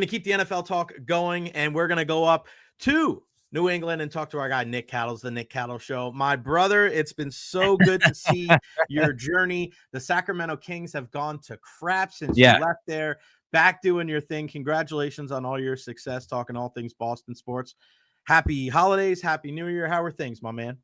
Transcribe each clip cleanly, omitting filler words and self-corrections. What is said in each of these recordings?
to keep the NFL talk going, and we're going to go up to New England and talk to our guy Nick Cattles, the Nick Cattle Show. My brother, it's been so good to see your journey. The Sacramento Kings have gone to crap since you left there. Back doing your thing. Congratulations on all your success, talking all things Boston sports. Happy holidays, happy New Year. How are things, my man?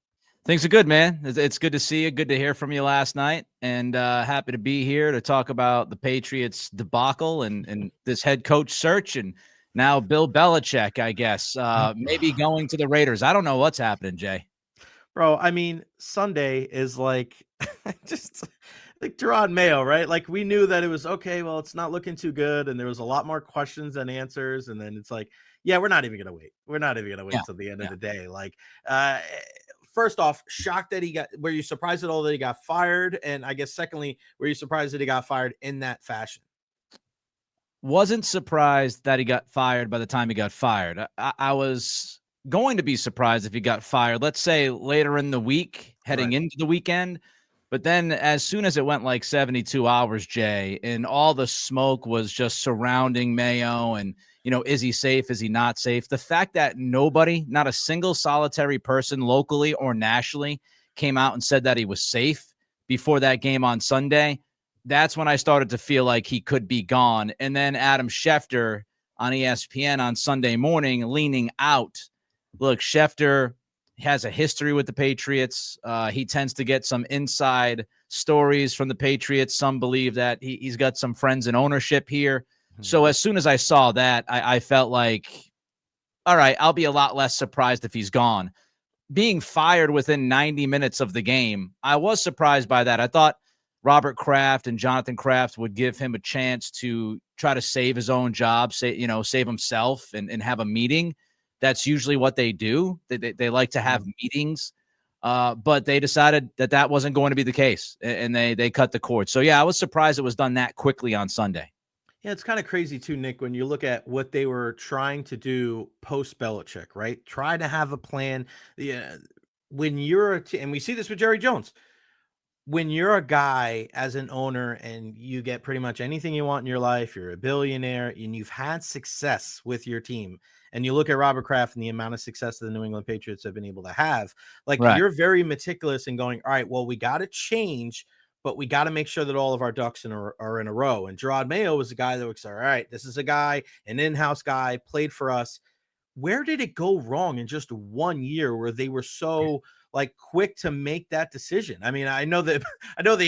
Things are good, man. It's good to see you. Good to hear from you last night, and happy to be here to talk about the Patriots debacle and this head coach search, and now Bill Belichick, I guess, maybe going to the Raiders. I don't know what's happening, Jay. Bro, I mean, Sunday is like just like Jerod Mayo, right? Like we knew that it was okay. Well, it's not looking too good, and there was a lot more questions than answers, and then it's like, yeah, we're not even gonna wait. We're not even gonna wait till the end of the day. Like, first off, shocked that were you surprised at all that he got fired? And I guess secondly, were you surprised that he got fired in that fashion? Wasn't surprised that he got fired by the time he got fired. I was going to be surprised if he got fired, let's say later in the week, heading into the weekend. But then as soon as it went like 72 hours, Jay, and all the smoke was just surrounding Mayo and, is he safe? Is he not safe? The fact that nobody, not a single solitary person locally or nationally came out and said that he was safe before that game on Sunday, that's when I started to feel like he could be gone. And then Adam Schefter on ESPN on Sunday morning leaning out. Look, Schefter has a history with the Patriots. He tends to get some inside stories from the Patriots. Some believe that he's got some friends in ownership here. So as soon as I saw that, I felt like, all right, I'll be a lot less surprised if he's gone. Being fired within 90 minutes of the game, I was surprised by that. I thought Robert Kraft and Jonathan Kraft would give him a chance to try to save his own job, save himself and have a meeting. That's usually what they do. They like to have meetings, but they decided that wasn't going to be the case, and they cut the cord. So, yeah, I was surprised it was done that quickly on Sunday. Yeah, it's kind of crazy too, Nick, when you look at what they were trying to do post Belichick, right? Try to have a plan. When you're and we see this with Jerry Jones. When you're a guy as an owner and you get pretty much anything you want in your life, you're a billionaire and you've had success with your team, and you look at Robert Kraft and the amount of success that the New England Patriots have been able to have, you're very meticulous in going, all right, well, we got to change, but we got to make sure that all of our ducks are in a row. And Jerod Mayo was a guy that was, all right, this is a guy, an in-house guy, played for us. Where did it go wrong in just 1 year where they were so quick to make that decision? I mean, I know the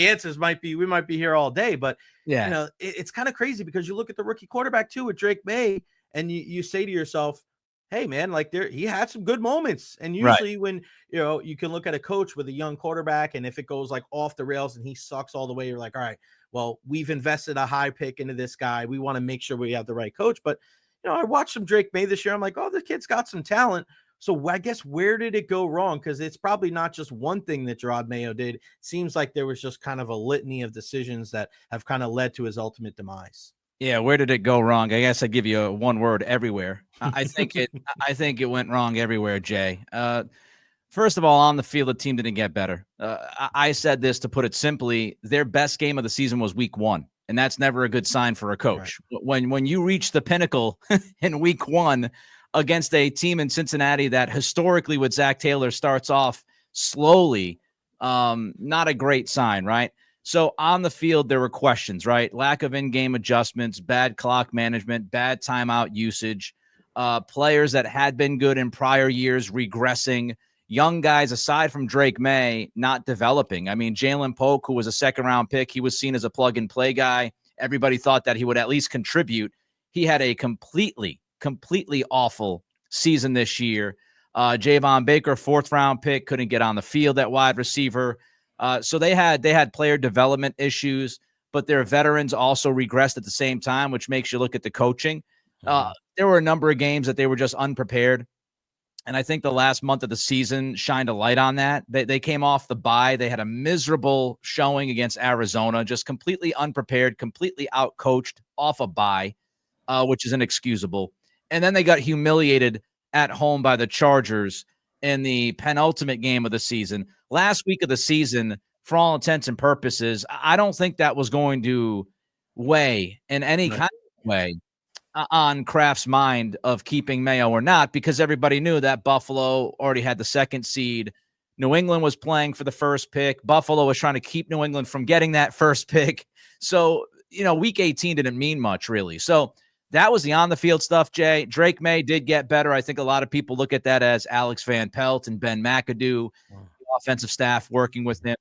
answers we might be here all day, but it's kind of crazy because you look at the rookie quarterback too with Drake May, and you say to yourself, hey man, he had some good moments. And usually when, you can look at a coach with a young quarterback, and if it goes off the rails and he sucks all the way, you're like, all right, well, we've invested a high pick into this guy. We want to make sure we have the right coach. But, I watched some Drake May this year. I'm like, oh, the kid's got some talent. So I guess where did it go wrong? Because it's probably not just one thing that Jerod Mayo did. It seems like there was just kind of a litany of decisions that have kind of led to his ultimate demise. Yeah, where did it go wrong? I guess I'd give you one word: everywhere. I think it went wrong everywhere, Jay. First of all, on the field, the team didn't get better. I said this to put it simply: their best game of the season was Week 1. And that's never a good sign for a coach. Right. When you reach the pinnacle in Week 1 against a team in Cincinnati that historically with Zach Taylor starts off slowly, not a great sign, right? So on the field, there were questions, right? Lack of in-game adjustments, bad clock management, bad timeout usage, players that had been good in prior years regressing, young guys, aside from Drake May, not developing. I mean, Ja'Lynn Polk, who was a second-round pick, he was seen as a plug-and-play guy. Everybody thought that he would at least contribute. He had a completely awful season this year. Javon Baker, fourth-round pick, couldn't get on the field at wide receiver. So they had player development issues, but their veterans also regressed at the same time, which makes you look at the coaching. There were a number of games that they were just unprepared. And I think the last month of the season shined a light on that. They came off the bye. They had a miserable showing against Arizona, just completely unprepared, completely outcoached off a bye, which is inexcusable. And then they got humiliated at home by the Chargers in the penultimate game of the season. Last week of the season, for all intents and purposes, I don't think that was going to weigh in any kind of way on Kraft's mind of keeping Mayo or not, because everybody knew that Buffalo already had the second seed. New England was playing for the first pick. Buffalo was trying to keep New England from getting that first pick. So, week 18 didn't mean much, really. So that was the on-the-field stuff, Jay. Drake May did get better. I think a lot of people look at that as Alex Van Pelt and Ben McAdoo, the offensive staff working with him.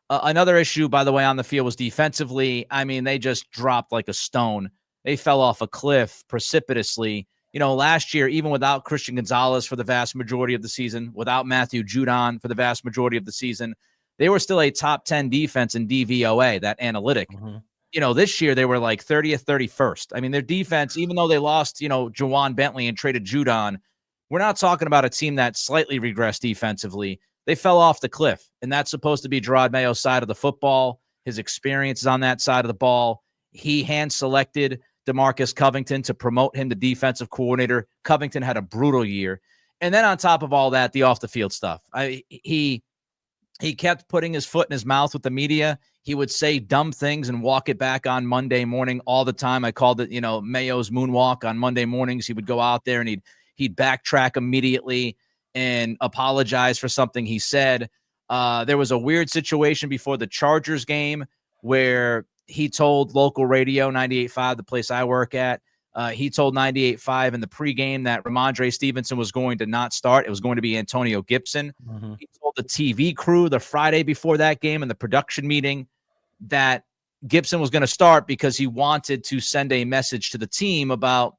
Another issue, by the way, on the field was defensively. I mean, they just dropped like a stone. They fell off a cliff precipitously. Last year, even without Christian Gonzalez for the vast majority of the season, without Matthew Judon for the vast majority of the season, they were still a top 10 defense in DVOA, that analytic. This year they were like 30th, 31st. I mean, their defense, even though they lost, Jawan Bentley and traded Judon, we're not talking about a team that slightly regressed defensively. They fell off the cliff, and that's supposed to be Jerod Mayo's side of the football. His experience is on that side of the ball. He hand-selected DeMarcus Covington to promote him to defensive coordinator. Covington had a brutal year. And then on top of all that, the off-the-field stuff. He kept putting his foot in his mouth with the media. He would say dumb things and walk it back on Monday morning all the time. I called it, Mayo's moonwalk on Monday mornings. He would go out there and he'd backtrack immediately and apologize for something he said. There was a weird situation before the Chargers game where he told local radio 98.5, the place I work at, he told 98.5 in the pregame that Ramondre Stevenson was going to not start. It was going to be Antonio Gibson. He told the TV crew the Friday before that game in the production meeting that Gibson was going to start because he wanted to send a message to the team about,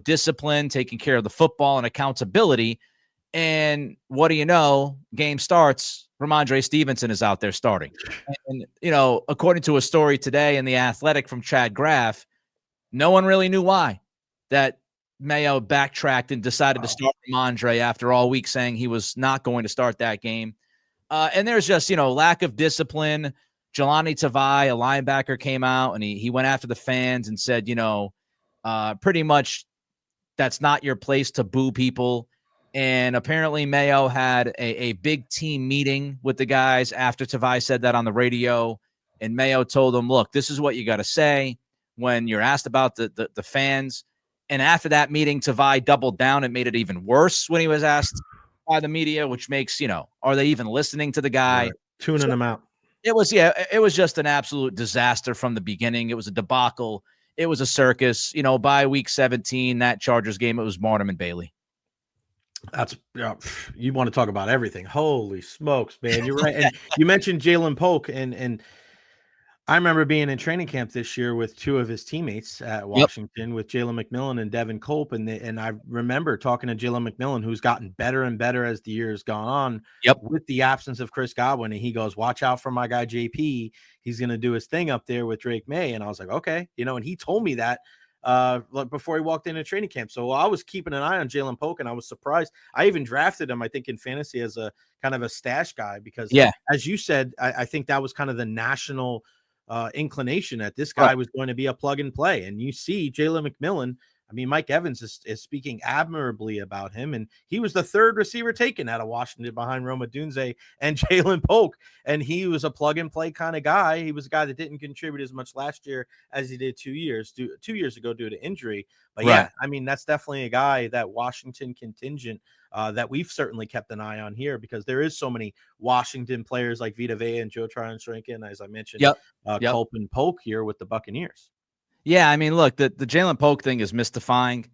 discipline, taking care of the football, and accountability. And what do you know? Game starts. Ramondre Stevenson is out there starting. And, according to a story today in The Athletic from Chad Graff, no one really knew why that Mayo backtracked and decided to start Ramondre after all week saying he was not going to start that game. And there's just, lack of discipline. Jelani Tavai, a linebacker, came out and he went after the fans and said, pretty much that's not your place to boo people. And apparently Mayo had a big team meeting with the guys after Tavai said that on the radio. And Mayo told them, look, this is what you got to say when you're asked about the fans. And after that meeting, Tavai doubled down and made it even worse when he was asked by the media, which makes, are they even listening to the guy? Right. Tuning them out. It was just an absolute disaster from the beginning. It was a debacle. It was a circus. By week 17, that Chargers game, it was Martin and Bailey. That's you want to talk about everything. Holy smokes, man. You're right. And you mentioned Ja'Lynn Polk, and I remember being in training camp this year with two of his teammates at Washington with Jalen McMillan and Devin Culp. And I remember talking to Jalen McMillan, who's gotten better and better as the year has gone on with the absence of Chris Godwin. And he goes, watch out for my guy, JP. He's going to do his thing up there with Drake May. And I was like, okay, and he told me that before he walked into training camp. So I was keeping an eye on Ja'Lynn Polk, and I was surprised. I even drafted him, I think, in fantasy as a kind of a stash guy because, as you said, I think that was kind of the national inclination that this guy was going to be a plug and play. And you see Jalen McMillan. I mean, Mike Evans is speaking admirably about him, and he was the third receiver taken out of Washington behind Roma Dunze and Ja'Lynn Polk, and he was a plug and play kind of guy. He was a guy that didn't contribute as much last year as he did 2 years ago due to injury. But yeah, I mean, that's definitely a guy that Washington contingent that we've certainly kept an eye on here because there is so many Washington players like Vita Vea and Joe Tryon-Shrinkin, as I mentioned, Culp and Polk here with the Buccaneers. Yeah, I mean, look, the Ja'Lynn Polk thing is mystifying.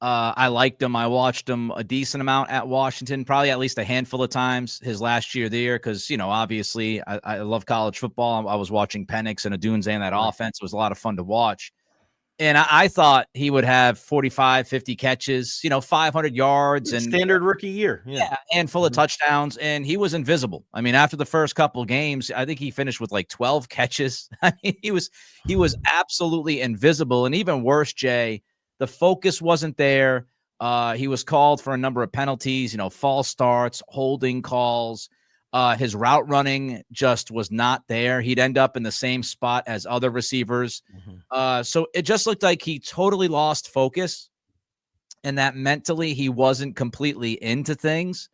I liked him. I watched him a decent amount at Washington, probably at least a handful of times his last year there because, obviously I love college football. I was watching Penix and Adunze and that offense. It was a lot of fun to watch. And I thought he would have 45, 50 catches, 500 yards. And standard rookie year. Yeah, and full of touchdowns. And he was invisible. I mean, after the first couple of games, I think he finished with like 12 catches. I mean, he was absolutely invisible. And even worse, Jay, the focus wasn't there. He was called for a number of penalties, false starts, holding calls. His route running just was not there. He'd end up in the same spot as other receivers. So it just looked like he totally lost focus and that mentally he wasn't completely into things.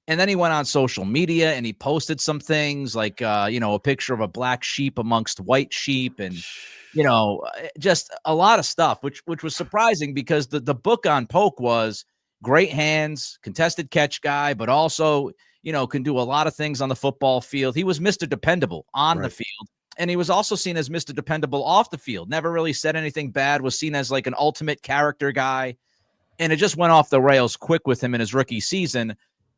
And then he went on social media and he posted some things like, a picture of a black sheep amongst white sheep and, just a lot of stuff, which was surprising because the book on Polk was great hands, contested catch guy, but also, can do a lot of things on the football field. He was Mr. Dependable on the field. And he was also seen as Mr. Dependable off the field. Never really said anything bad, was seen as like an ultimate character guy. And it just went off the rails quick with him in his rookie season.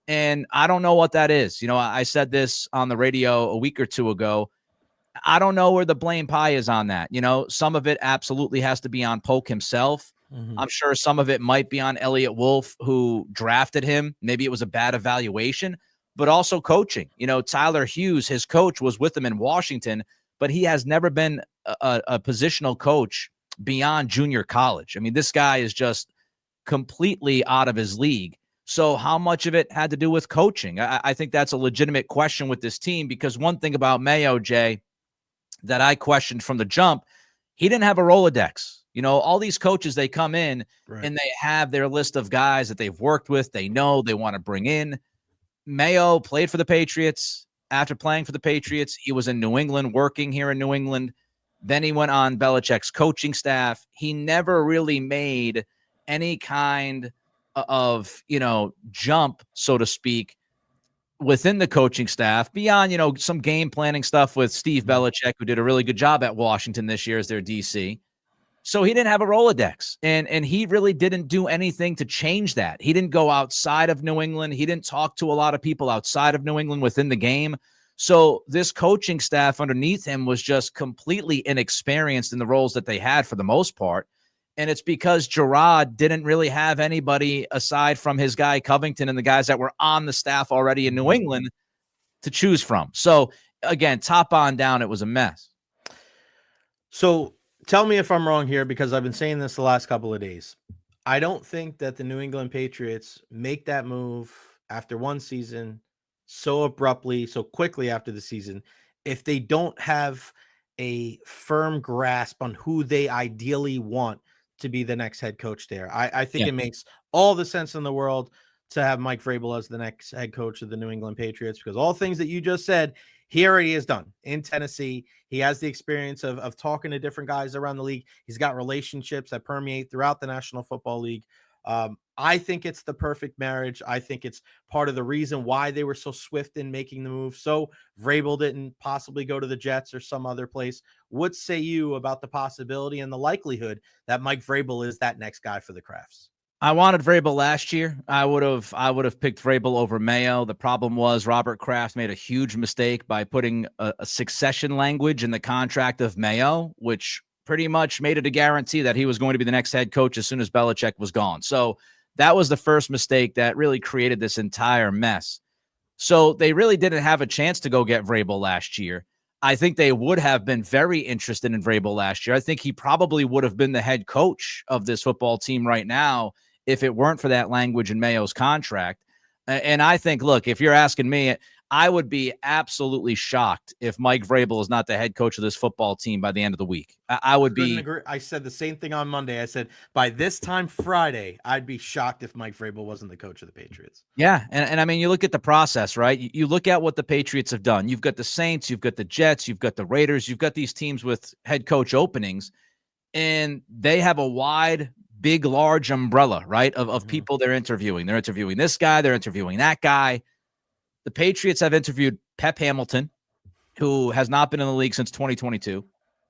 And I don't know what that is. I said this on the radio a week or two ago. I don't know where the blame pie is on that. Some of it absolutely has to be on Polk himself. Mm-hmm. I'm sure some of it might be on Elliott Wolf, who drafted him. Maybe it was a bad evaluation, but also coaching. Tyler Hughes, his coach, was with him in Washington, but he has never been a positional coach beyond junior college. I mean, this guy is just completely out of his league. So how much of it had to do with coaching? I think that's a legitimate question with this team, because one thing about Mayo, Jay, that I questioned from the jump, he didn't have a Rolodex. All these coaches, they come in and they have their list of guys that they've worked with, they know they want to bring in. Mayo played for the Patriots. After playing for the Patriots, he was in New England, working here in New England. Then he went on Belichick's coaching staff. He never really made any kind of, jump, so to speak, within the coaching staff beyond, some game planning stuff with Steve Belichick, who did a really good job at Washington this year as their DC. So he didn't have a Rolodex, and he really didn't do anything to change that. He didn't go outside of New England. He didn't talk to a lot of people outside of New England within the game. So this coaching staff underneath him was just completely inexperienced in the roles that they had for the most part. And it's because Jerod didn't really have anybody aside from his guy Covington and the guys that were on the staff already in New England to choose from. So again, top on down, it was a mess. So tell me if I'm wrong here, because I've been saying this the last couple of days. I don't think that the New England Patriots make that move after one season so abruptly, so quickly after the season, if they don't have a firm grasp on who they ideally want to be the next head coach there. I think it makes all the sense in the world to have Mike Vrabel as the next head coach of the New England Patriots, because all things that you just said, he already has done in Tennessee. He has the experience of talking to different guys around the league. He's got relationships that permeate throughout the National Football League. I think it's the perfect marriage. I think it's part of the reason why they were so swift in making the move. So Vrabel didn't possibly go to the Jets or some other place. What say you about the possibility and the likelihood that Mike Vrabel is that next guy for the Crafts? I wanted Vrabel last year. I would have picked Vrabel over Mayo. The problem was Robert Kraft made a huge mistake by putting a succession language in the contract of Mayo, which pretty much made it a guarantee that he was going to be the next head coach as soon as Belichick was gone. So that was the first mistake that really created this entire mess. So they really didn't have a chance to go get Vrabel last year. I think they would have been very interested in Vrabel last year. I think he probably would have been the head coach of this football team right now if it weren't for that language in Mayo's contract. And I think, look, if you're asking me, I would be absolutely shocked if Mike Vrabel is not the head coach of this football team by the end of the week. I would be. Agree. I said the same thing on Monday. I said by this time Friday, I'd be shocked if Mike Vrabel wasn't the coach of the Patriots. Yeah, and I mean, you look at the process, right? You look at what the Patriots have done. You've got the Saints, you've got the Jets, you've got the Raiders, you've got these teams with head coach openings, and they have a wide, big, large umbrella, right, of people they're interviewing. They're interviewing this guy, they're interviewing that guy. The Patriots have interviewed Pep Hamilton, who has not been in the league since 2022.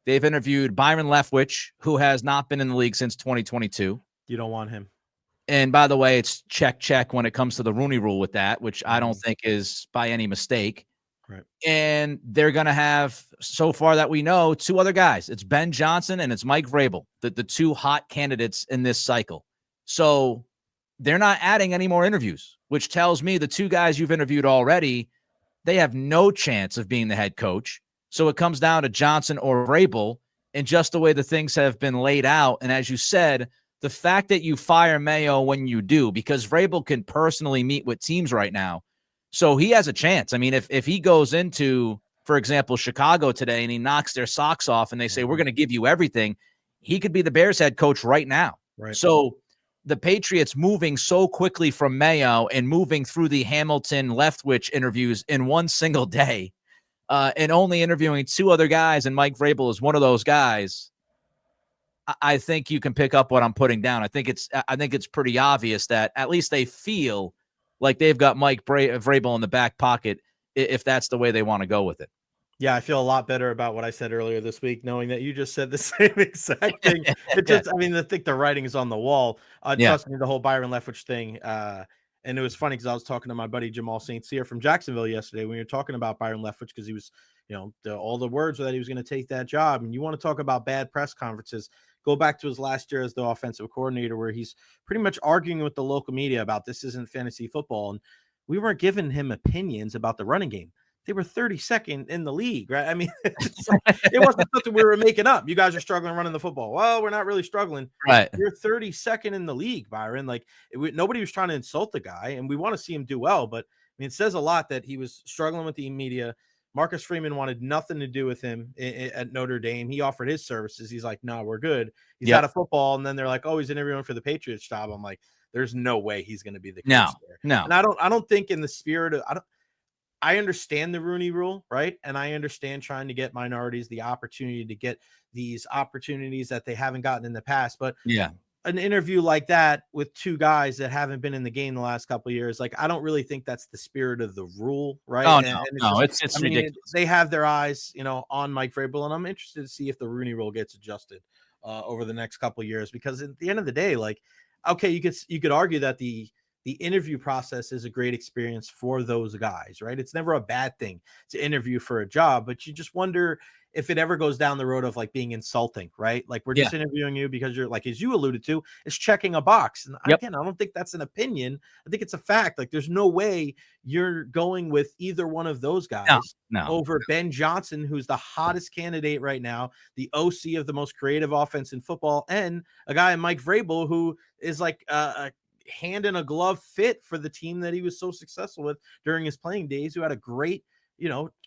They've interviewed Byron Leftwich, who has not been in the league since 2022. You don't want him. And by the way, it's check when it comes to the Rooney Rule with that, which I don't think is by any mistake. Right. And they're going to have, so far that we know, two other guys. It's Ben Johnson and it's Mike Vrabel, the two hot candidates in this cycle. So they're not adding any more interviews, which tells me the two guys you've interviewed already, they have no chance of being the head coach. So it comes down to Johnson or Vrabel, and just the way the things have been laid out. And as you said, the fact that you fire Mayo when you do, because Vrabel can personally meet with teams right now. So he has a chance. I mean, if he goes into, for example, Chicago today and he knocks their socks off and they say, we're going to give you everything, he could be the Bears head coach right now. Right. So the Patriots moving so quickly from Mayo and moving through the Hamilton Leftwich interviews in one single day, and only interviewing 2 other guys, and Mike Vrabel is one of those guys, I think you can pick up what I'm putting down. I think it's pretty obvious that at least they feel like they've got Mike Vrabel in the back pocket if that's the way they want to go with it. Yeah, I feel a lot better about what I said earlier this week, knowing that you just said the same exact thing. It just, I mean, I think the writing is on the wall. Trust me, the whole Byron Leftwich thing. And it was funny because I was talking to my buddy Jamal St. Cyr from Jacksonville yesterday when we were talking about Byron Leftwich, because he was, all the words were that he was going to take that job. And you want to talk about bad press conferences, go back to his last year as the offensive coordinator, where he's pretty much arguing with the local media about this isn't fantasy football. And we weren't giving him opinions about the running game. They were 32nd in the league, right? I mean, it wasn't something we were making up. You guys are struggling running the football. Well, we're not really struggling. Right. You're 32nd in the league, Byron. Like, nobody was trying to insult the guy, and we want to see him do well. But I mean, it says a lot that he was struggling with the media. Marcus Freeman wanted nothing to do with him at Notre Dame. He offered his services. He's like, no, we're good. He's out of football. And then they're like, oh, he's interviewing for the Patriots job. I'm like, there's no way he's going to be the coach there. No. And I don't think in the spirit of, I understand the Rooney Rule, right? And I understand trying to get minorities the opportunity to get these opportunities that they haven't gotten in the past. But an interview like that with 2 guys that haven't been in the game the last couple of years, like, I don't really think that's the spirit of the rule, right? Oh, and it's ridiculous. They have their eyes, on Mike Vrabel, and I'm interested to see if the Rooney Rule gets adjusted over the next couple of years, because at the end of the day, like, okay, you could argue that the interview process is a great experience for those guys, right? It's never a bad thing to interview for a job, but you just wonder if it ever goes down the road of like being insulting, right? Like, we're just interviewing you because you're, like, as you alluded to, it's checking a box. And again, I don't think that's an opinion. I think it's a fact. Like, there's no way you're going with either one of those guys over Ben Johnson, who's the hottest candidate right now, the OC of the most creative offense in football, and a guy Mike Vrabel, who is like a hand in a glove fit for the team that he was so successful with during his playing days, who had a great,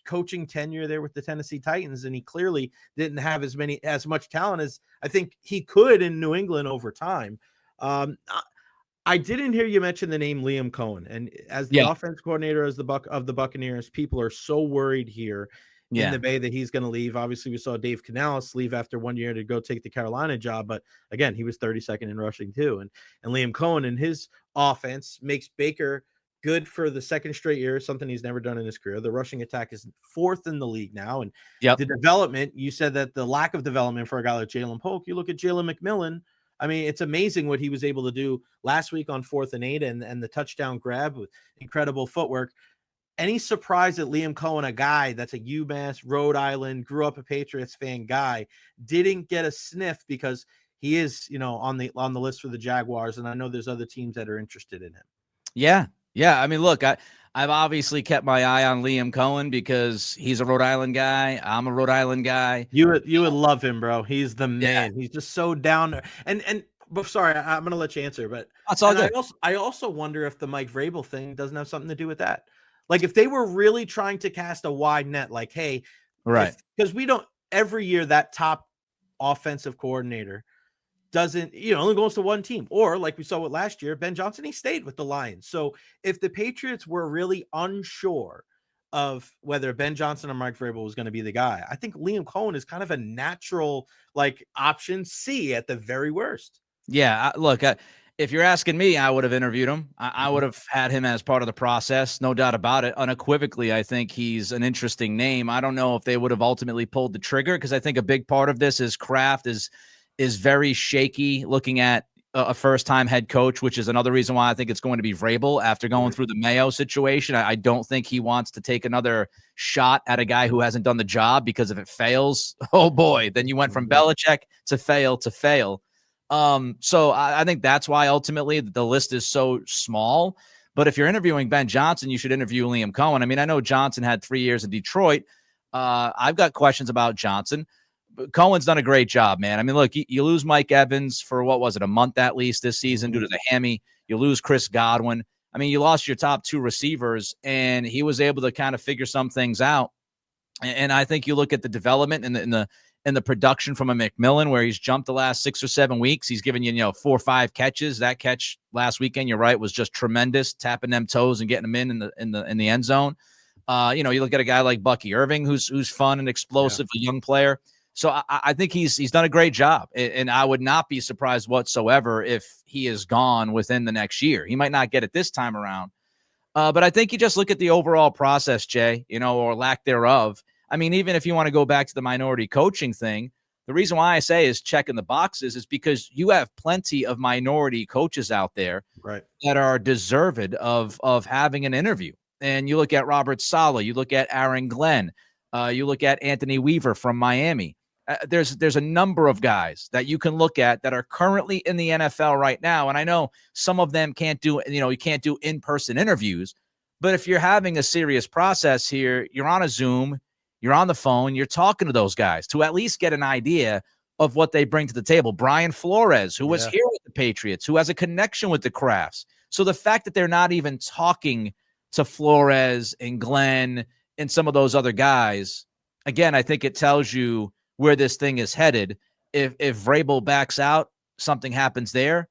coaching tenure there with the Tennessee Titans. And he clearly didn't have as much talent as I think he could in New England over time. I didn't hear you mention the name Liam Cohen, and as the offense coordinator of the Buccaneers, people are so worried here in the Bay that he's going to leave. Obviously, we saw Dave Canales leave after 1 year to go take the Carolina job, but again, he was 32nd in rushing too. And Liam Cohen and his offense makes Baker good for the second straight year, something he's never done in his career. The rushing attack is 4th in the league now. And the development, you said that the lack of development for a guy like Ja'Lynn Polk, you look at Jalen McMillan. I mean, it's amazing what he was able to do last week on 4th and 8 and the touchdown grab with incredible footwork. Any surprise that Liam Cohen, a guy that's a UMass, Rhode Island, grew up a Patriots fan guy, didn't get a sniff because he is, on the list for the Jaguars, and I know there's other teams that are interested in him. Yeah. I mean, look, I've obviously kept my eye on Liam Cohen because he's a Rhode Island guy. I'm a Rhode Island guy. You would love him, bro. He's the man. He's just so down there. But sorry, I'm gonna let you answer, but that's all good. I also wonder if the Mike Vrabel thing doesn't have something to do with that. Like, if they were really trying to cast a wide net, like, hey, right, because we don't every year that top offensive coordinator doesn't, only goes to one team, or like we saw with last year, Ben Johnson, he stayed with the Lions. So if the Patriots were really unsure of whether Ben Johnson or Mike Vrabel was going to be the guy, I think Liam Cohen is kind of a natural like option C at the very worst. Yeah, look, if you're asking me, I would have interviewed him. I would have had him as part of the process, no doubt about it. Unequivocally, I think he's an interesting name. I don't know if they would have ultimately pulled the trigger, because I think a big part of this is Kraft is very shaky looking at a first-time head coach, which is another reason why I think it's going to be Vrabel after going through the Mayo situation. I don't think he wants to take another shot at a guy who hasn't done the job, because if it fails, oh boy, then you went from Belichick to fail to fail. So I think that's why ultimately the list is so small. But if you're interviewing Ben Johnson, you should interview Liam Cohen. I mean, I know Johnson had 3 years in Detroit. I've got questions about Johnson. But Cohen's done a great job, man. I mean, look, you lose Mike Evans for, what was it, a month at least this season due to the hammy. You lose Chris Godwin. I mean, you lost your top 2 receivers, and he was able to kind of figure some things out. And I think you look at the development and and the production from a McMillan, where he's jumped the last 6 or 7 weeks. He's given you, 4 or 5 catches. That catch last weekend, you're right, was just tremendous, tapping them toes and getting them in the end zone. You look at a guy like Bucky Irving, who's fun and explosive, a young player. So I think he's done a great job, and I would not be surprised whatsoever if he is gone within the next year. He might not get it this time around, but I think you just look at the overall process, Jay, or lack thereof. I mean, even if you want to go back to the minority coaching thing, the reason why I say is checking the boxes is because you have plenty of minority coaches out there that are deserved of having an interview. And you look at Robert Saleh, you look at Aaron Glenn, you look at Anthony Weaver from Miami. There's a number of guys that you can look at that are currently in the NFL right now. And I know some of them can't do, you can't do in-person interviews, but if you're having a serious process here, you're on a Zoom, you're on the phone, you're talking to those guys to at least get an idea of what they bring to the table. Brian Flores, who was here with the Patriots, who has a connection with the Crafts. So the fact that they're not even talking to Flores and Glenn and some of those other guys, again, I think it tells you where this thing is headed. If Vrabel backs out, something happens there.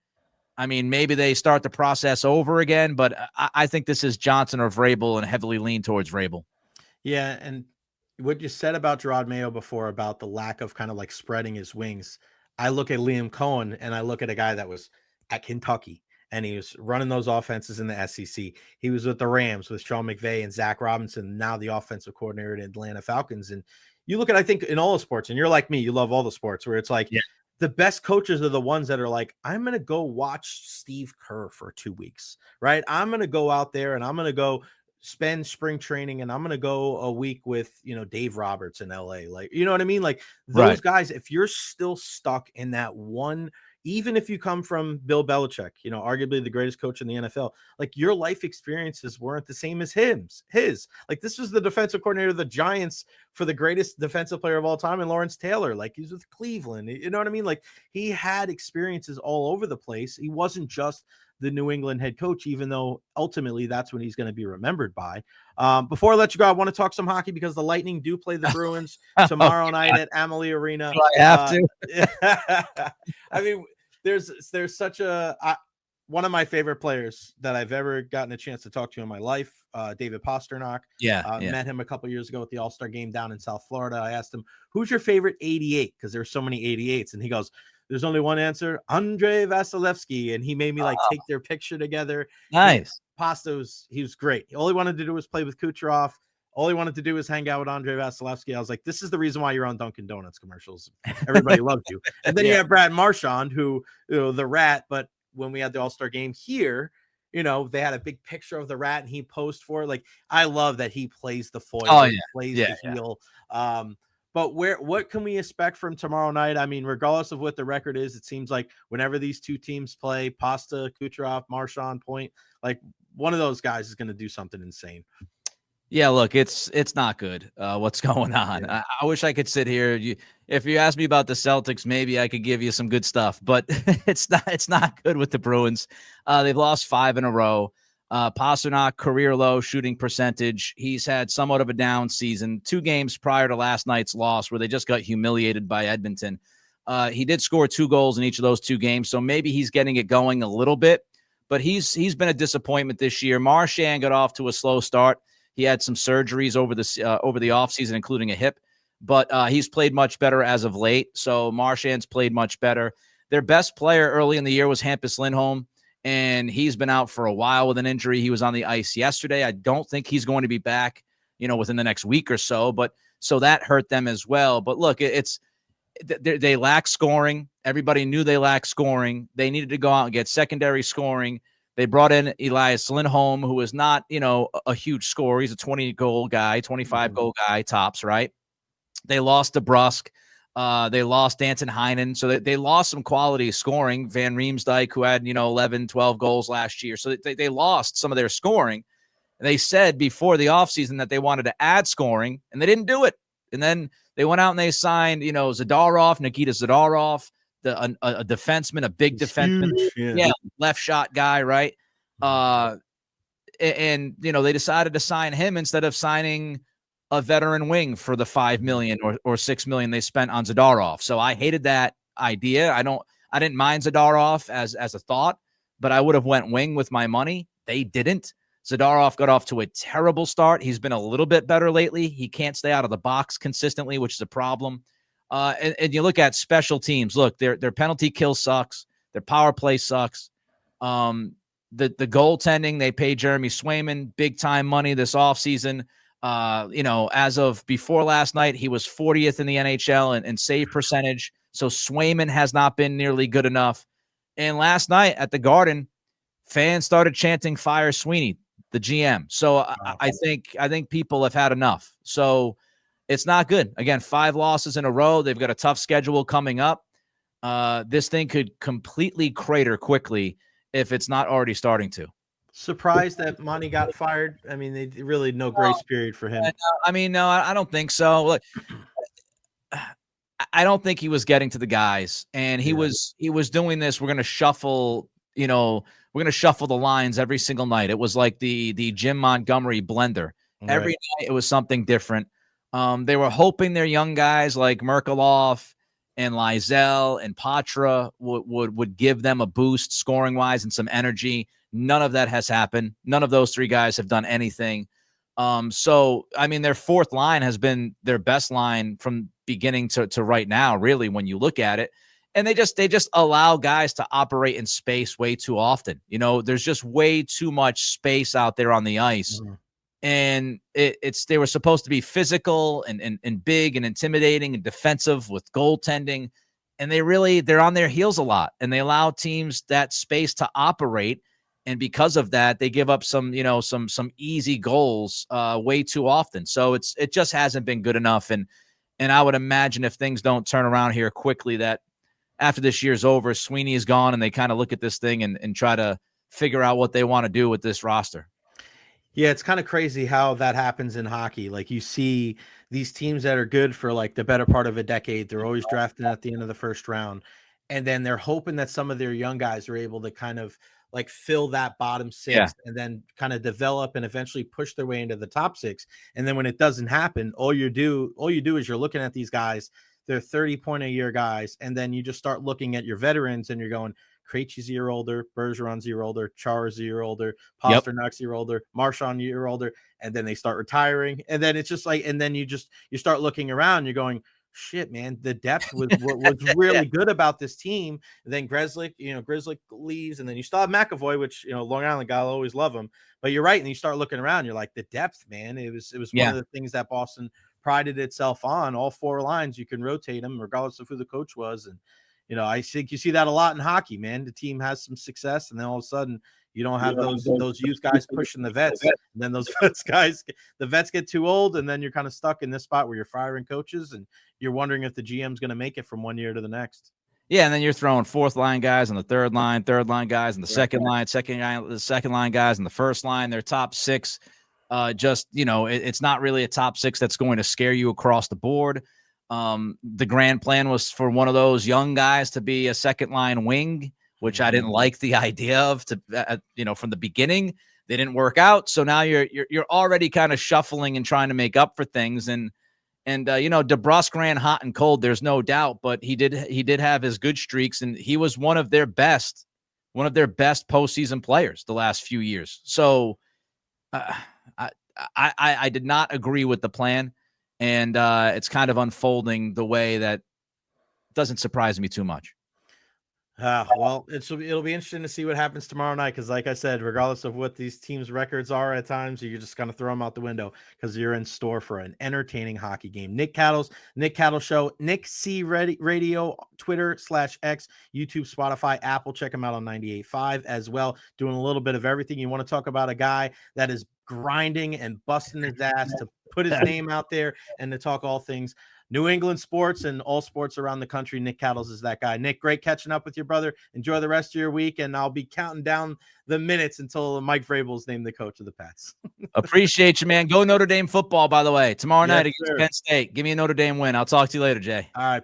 I mean, maybe they start the process over again, but I think this is Johnson or Vrabel and heavily lean towards Vrabel. Yeah, and what you said about Jerod Mayo before about the lack of kind of like spreading his wings, I look at Liam Cohen and I look at a guy that was at Kentucky and he was running those offenses in the SEC. He was with the Rams with Sean McVay and Zach Robinson, now the offensive coordinator at Atlanta Falcons. And you look at, I think, in all the sports, and you're like me, you love all the sports, where it's like the best coaches are the ones that are like, I'm going to go watch Steve Kerr for 2 weeks, right? I'm going to go out there and I'm going to go spend spring training and I'm going to go a week with, Dave Roberts in LA. Like, you know what I mean? Like those guys, if you're still stuck in that one, even if you come from Bill Belichick, arguably the greatest coach in the NFL, like your life experiences weren't the same as his. Like this was the defensive coordinator of the Giants for the greatest defensive player of all time, and Lawrence Taylor. Like he's with Cleveland. You know what I mean? Like he had experiences all over the place. He wasn't just the New England head coach, even though ultimately that's what he's going to be remembered by. Before I let you go, I want to talk some hockey because the Lightning do play the Bruins tomorrow night at Amalie Arena. Do I have to? I mean, there's such a one of my favorite players that I've ever gotten a chance to talk to in my life, David Pastrnak. Met him a couple years ago at the All-Star game down in South Florida. I asked him, who's your favorite 88? Because there's so many 88s. And he goes, there's only one answer, Andrei Vasilevsky. And he made me take their picture together. Nice. Pasta he was great. All he wanted to do was play with Kucherov. All he wanted to do was hang out with Andrei Vasilevsky. I was like, this is the reason why you're on Dunkin' Donuts commercials. Everybody loves you. And then you have Brad Marchand, who, the Rat, but when we had the All-Star game here, they had a big picture of the Rat and he posed for it. Like, I love that he plays the foil, plays the heel. But what can we expect from tomorrow night? I mean, regardless of what the record is, it seems like whenever these two teams play, Pasta, Kucherov, Marchand, Point, like one of those guys is going to do something insane. Yeah, look, it's not good what's going on. I wish I could sit here. If you ask me about the Celtics, maybe I could give you some good stuff, but it's not good with the Bruins. They've lost 5 in a row. Pastrnak, career low shooting percentage. He's had somewhat of a down season. 2 games prior to last night's loss where they just got humiliated by Edmonton. He did score 2 goals in each of those 2 games, so maybe he's getting it going a little bit, but he's been a disappointment this year. Marchand got off to a slow start. He had some surgeries over the offseason, including a hip, but he's played much better as of late. So Marchand's played much better. Their best player early in the year was Hampus Lindholm, and he's been out for a while with an injury. He was on the ice yesterday. I don't think he's going to be back, within the next week or so, but so that hurt them as well. But look, they lack scoring. Everybody knew they lacked scoring. They needed to go out and get secondary scoring. They brought in Elias Lindholm, who is not, a huge scorer. He's a 20-goal guy, 25-goal guy, tops, right? They lost DeBrusque. They lost Danton Heinen. So they lost some quality scoring. Van Riemsdyk, who had, 11, 12 goals last year. So they lost some of their scoring. They said before the offseason that they wanted to add scoring, and they didn't do it. And then they went out and they signed, Zadorov, Nikita Zadorov, a defenseman, a big defenseman, left shot guy, right? And they decided to sign him instead of signing a veteran wing for the $5 million or $6 million they spent on Zadorov. So I hated that idea. I didn't mind Zadorov as a thought, but I would have went wing with my money. They didn't. Zadorov got off to a terrible start. He's been a little bit better lately. He can't stay out of the box consistently, which is a problem. And you look at special teams. Look, their penalty kill sucks. Their power play sucks. The goaltending, they paid Jeremy Swayman big time money this offseason. As of before last night, he was 40th in the NHL in save percentage. So Swayman has not been nearly good enough. And last night at the Garden, fans started chanting "Fire Sweeney," the GM. So wow. I think people have had enough. So it's not good. Again, 5 losses in a row. They've got a tough schedule coming up. This thing could completely crater quickly if it's not already starting to. Surprised that Monty got fired? I mean, they really no grace period for him. No, I don't think so. Look, I don't think he was getting to the guys, and he was doing this. We're going to shuffle, we're going to shuffle the lines every single night. It was like the Jim Montgomery blender. Right. Every night it was something different. They were hoping their young guys like Merkelov and Lysell and Patra would give them a boost scoring wise and some energy. None of that has happened. None of those 3 guys have done anything. So, I mean, their 4th line has been their best line from beginning to right now, really, when you look at it. And they just allow guys to operate in space way too often. There's just way too much space out there on the ice. Mm-hmm. And they were supposed to be physical and big and intimidating and defensive with goaltending. And they're on their heels a lot, and they allow teams that space to operate. And because of that, they give up some easy goals way too often. So it just hasn't been good enough. And I would imagine if things don't turn around here quickly, that after this year's over, Sweeney is gone, and they kind of look at this thing and try to figure out what they want to do with this roster. Yeah, it's kind of crazy how that happens in hockey. Like, you see these teams that are good for like the better part of a decade. They're always drafting at the end of the first round. And then they're hoping that some of their young guys are able to kind of like fill that bottom 6 and then kind of develop and eventually push their way into the top 6. And then when it doesn't happen, all you do is you're looking at these guys, they're 30-point-a-year guys. And then you just start looking at your veterans and you're going, Krejci's a year older, Bergeron's a year older, Char's a year older, Pasternak's a year older, Marchand a year older, and then they start retiring. And then it's just like, and then you start looking around, you're going, shit, man, the depth was really good about this team. And then Grzelcyk leaves, and then you still have McAvoy, which, Long Island guy, I'll always love him. But you're right, and you start looking around, you're like, the depth, man, it was one of the things that Boston prided itself on. All 4 lines, you can rotate them regardless of who the coach was. And I think you see that a lot in hockey, man. The team has some success, and then all of a sudden you don't have those youth guys pushing the vets. And then those the vets get too old, and then you're kind of stuck in this spot where you're firing coaches, and you're wondering if the GM's going to make it from one year to the next. Yeah, and then you're throwing 4th line guys on the third line guys on the second line guys on the first line. Their top 6, it's not really a top 6 that's going to scare you across the board. The grand plan was for one of those young guys to be a second line wing, which I didn't like the idea of from the beginning. They didn't work out. So now you're already kind of shuffling and trying to make up for things. And DeBrusk ran hot and cold. There's no doubt, but he did have his good streaks, and he was one of their best postseason players the last few years. So I did not agree with the plan. And it's kind of unfolding the way that doesn't surprise me too much. Well, it'll be interesting to see what happens tomorrow night, because like I said, regardless of what these teams' records are at times, you just kind of throw them out the window because you're in store for an entertaining hockey game. Nick Cattle Show, Nick C Radio, Twitter/X, YouTube, Spotify, Apple. Check him out on 98.5 as well. Doing a little bit of everything. You want to talk about a guy that is grinding and busting his ass to put his name out there and to talk all things New England sports and all sports around the country. Nick Cattles is that guy. Nick, great catching up with your brother. Enjoy the rest of your week, and I'll be counting down the minutes until Mike Vrabel is named the coach of the Pats. Appreciate you, man. Go Notre Dame football, by the way. Tomorrow night against Penn State. Give me a Notre Dame win. I'll talk to you later, Jay. All right.